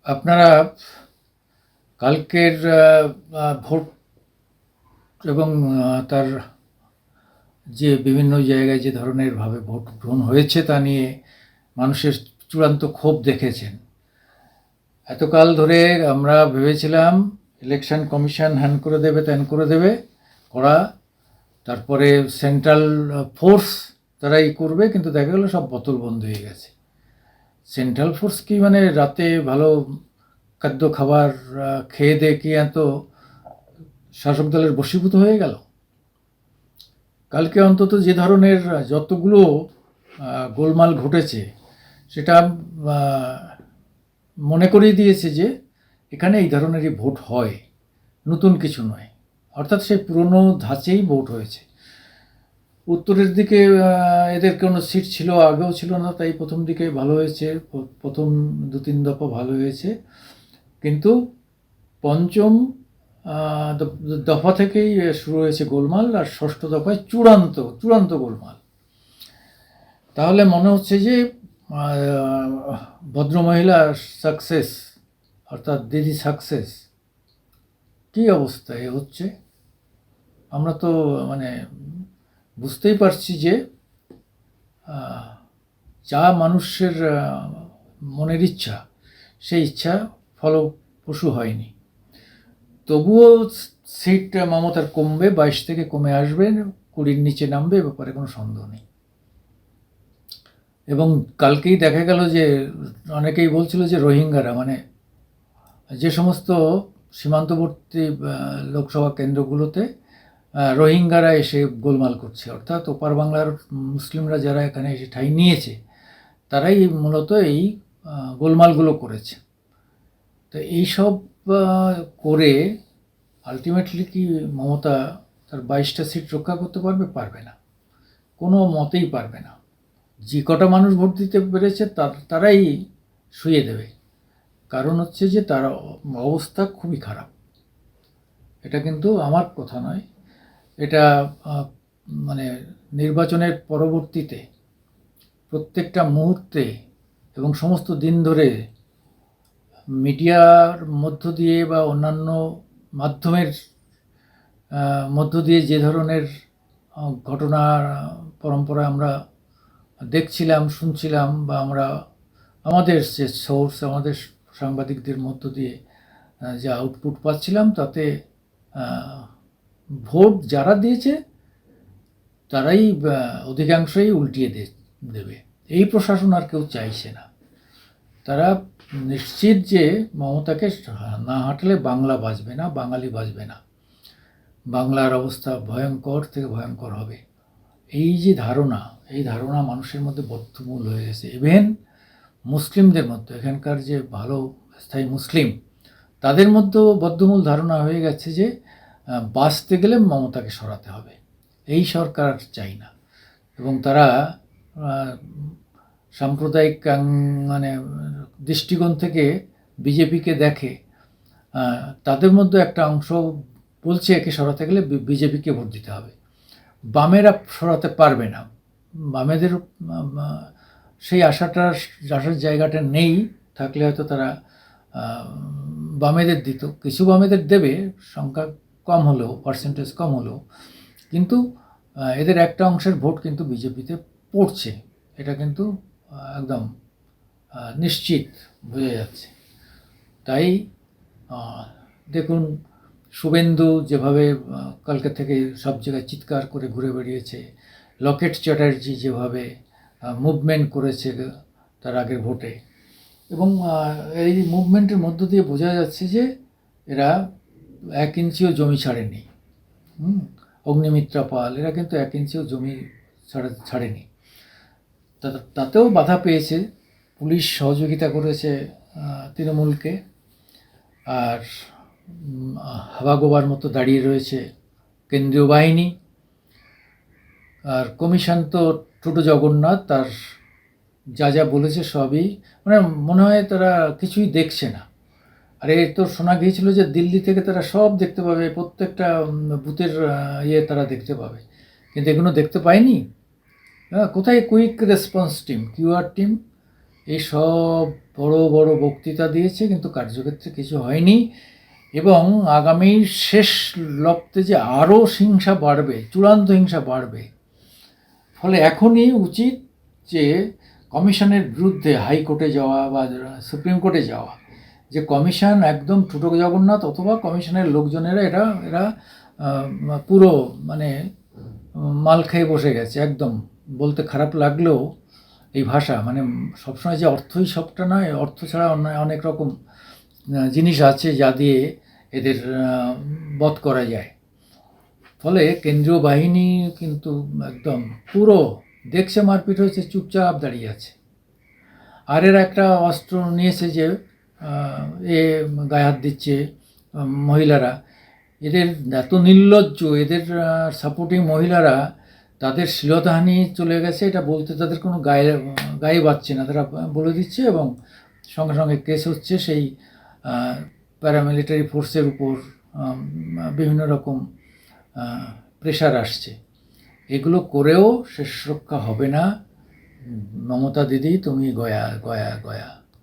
আপনারা কালকের ভোট এবং তার যে বিভিন্ন জায়গায় যে ধরনের ভাবে ভোট গ্রহণ হয়েছে তা নিয়ে মানুষের চূড়ান্ত ক্ষোভ দেখেছেন। এতকাল ধরে আমরা ভেবেছিলাম ইলেকশন কমিশন হ্যান করে দেবে ত্যান করে দেবে করা, তারপরে সেন্ট্রাল ফোর্স তারাই করবে, কিন্তু দেখা গেল সব বোতল বন্ধ হয়ে গেছে। সেন্ট্রাল ফোর্স কি মানে রাতে ভালো খাদ্য খাবার খেয়ে দিয়ে কি এত শাসক দলের বশীভূত হয়ে গেল? কালকে অন্তত যে ধরনের যতগুলো গোলমাল ঘটেছে সেটা মনে করিয়ে দিয়েছে যে এখানে এই ধরনেরই ভোট হয়, নতুন কিছু নয়। অর্থাৎ সেই পুরনো ধাঁচেই ভোট হয়েছে। উত্তরের দিকে এদের কোনো সিট ছিল, আগেও ছিল না, তাই প্রথম দিকে ভালো হয়েছে, প্রথম 2-3 দফা ভালো হয়েছে। কিন্তু পঞ্চম দফা থেকেই শুরু হয়েছে গোলমাল, আর ষষ্ঠ দফায় চূড়ান্ত চূড়ান্ত গোলমাল। তাহলে মনে হচ্ছে যে ভদ্রমহিলা সাকসেস, অর্থাৎ দিদি সাকসেস। কী অবস্থা এ হচ্ছে, আমরা তো মানে বুঝতেই পারছি যে যা মানুষের মনের ইচ্ছা, সেই ইচ্ছা ফলপ্রসূ হয়নি। তবুও সিট মমতার কমবে, 22 থেকে কমে আসবে, 20-র নিচে নামবে, এ ব্যাপারে কোনো সন্দেহ নেই। এবং কালকেই দেখা গেল যে অনেকেই বলছিল যে রোহিঙ্গারা, মানে যে সমস্ত সীমান্তবর্তী লোকসভা কেন্দ্রগুলোতে রোহিঙ্গারা এসে গোলমাল করছে, অর্থাৎ ওপার বাংলার মুসলিমরা যারা এখানে এসে ঠাঁই নিয়েছে তারাই মূলত এই গোলমালগুলো করেছে। তো এইসব করে আলটিমেটলি কি মমতা তার 22টা সিট রক্ষা করতে পারবে? পারবে না, কোনো মতেই পারবে না। যে কটা মানুষ ভোট দিতে পেরেছে তারাই শুয়ে দেবে। কারণ হচ্ছে যে তার অবস্থা খুবই খারাপ। এটা কিন্তু আমার কথা নয়, এটা মানে নির্বাচনের পরবর্তীতে প্রত্যেকটা মুহূর্তে এবং সমস্ত দিন ধরে মিডিয়ার মধ্য দিয়ে বা অন্যান্য মাধ্যমের মধ্য দিয়ে যে ধরনের ঘটনার পরম্পরা আমরা দেখছিলাম, শুনছিলাম, বা আমরা আমাদের যে সোর্স, আমাদের সাংবাদিকদের মধ্য দিয়ে যে আউটপুট পাচ্ছিলাম, তাতে ভোট যারা দিয়েছে তারাই অধিকাংশই উল্টিয়ে দেবে। এই প্রশাসন আর কেউ চাইছে না। তারা নিশ্চিত যে মমতাকে না হাঁটলে বাংলা বাঁচবে না, বাঙালি বাঁচবে না, বাংলার অবস্থা ভয়ঙ্কর থেকে ভয়ঙ্কর হবে। এই যে ধারণা, এই ধারণা মানুষের মধ্যে বদ্ধমূল হয়ে গেছে। ইভেন মুসলিমদের মধ্যে, এখানকার যে ভালো স্থায়ী মুসলিম, তাদের মধ্যেও বদ্ধমূল ধারণা হয়ে গেছে যে বাঁচতে গেলে মমতাকে সরাতে হবে। এই সরকার চাই না। এবং তারা সাম্প্রদায়িক মানে দৃষ্টিকোণ থেকে বিজেপিকে দেখে। তাদের মধ্যে একটা অংশ বলছে একে সরাতে গেলে বিজেপিকে ভোট দিতে হবে। বামেরা সরাতে পারবে না, বামেদের সেই আশার জায়গাটা নেই। থাকলে হয়তো তারা বামেদের দিত, কিছু বামেদের দেবে, সংখ্যা কম হলেও, পার্সেন্টেজ কম হলেও, কিন্তু এদের একটা অংশের ভোট কিন্তু বিজেপিতে পড়ছে, এটা কিন্তু একদম নিশ্চিত বোঝা যাচ্ছে। তাই দেখুন, শুভেন্দু যেভাবে কালকে থেকে সব জায়গায় চিৎকার করে ঘুরে বেরিয়েছে, লকেট চ্যাটার্জি যেভাবে মুভমেন্ট করেছে তার আগের ভোটে, এবং এই মুভমেন্টের মধ্য দিয়ে বোঝা যাচ্ছে যে এরা 1 ইঞ্চিও জমি ছাড়েনি। অগ্নিমিত্রা পাল, এরা কিন্তু 1 ইঞ্চিও জমি ছাড়েনি। তাতেও বাধা পেয়েছে, পুলিশ সহযোগিতা করেছে তৃণমূলকে, আর হাওয়া মতো দাঁড়িয়ে রয়েছে কেন্দ্রীয় বাহিনী, আর কমিশন তো ছোটো জগন্নাথ, তার যা যা বলেছে সবই মানে মনে হয় তারা কিছুই দেখছে না। আর এ তো শোনা গিয়েছিল যে দিল্লি থেকে তারা সব দেখতে পাবে, প্রত্যেকটা বুথের তারা দেখতে পাবে, কিন্তু এগুলো দেখতে পায়নি। কোথায় quick response team, QR team? এই সব বড় বড় বক্তৃতা দিয়েছে, কিন্তু কার্যক্ষেত্রে কিছু হয়নি। এবং আগামী শেষ লপ্তে যে আরও হিংসা বাড়বে, চূড়ান্ত হিংসা বাড়বে। ফলে এখনই উচিত যে কমিশনের বিরুদ্ধে হাইকোর্টে যাওয়া বা সুপ্রিম কোর্টে যাওয়া, যে কমিশন একদম ঠুটো জগন্নাথ, অথবা কমিশনের লোকজনেরা এরা পুরো মানে মাল খেয়ে বসে গেছে একদম। বলতে খারাপ লাগলেও এই ভাষা, মানে সবসময় যে অর্থই সবটা নয়, অর্থ ছাড়া অনেক রকম জিনিস আছে যা দিয়ে এদের বধ করা যায়। ফলে কেন্দ্রীয় বাহিনী কিন্তু একদম পুরো দেখছে মারপিট হয়েছে, চুপচাপ দাঁড়িয়ে আছে। আর এরা একটা অস্ত্র নিয়েছে যে এ গায়ে হাত দিচ্ছে মহিলারা। এদের এত নির্লজ্জ, এদের সাপোর্টিং মহিলারা তাদের শ্লীলতাহানি চলে গেছে এটা বলতে তাদের কোনো গায়ে বাজছে না, তারা বলে দিচ্ছে, এবং সঙ্গে সঙ্গে কেস হচ্ছে। সেই প্যারামিলিটারি ফোর্সের উপর বিভিন্ন রকম প্রেশার আসছে। এগুলো করেও শেষ রক্ষা হবে না। মমতা দিদি, তুমি গয়া গয়া গয়া।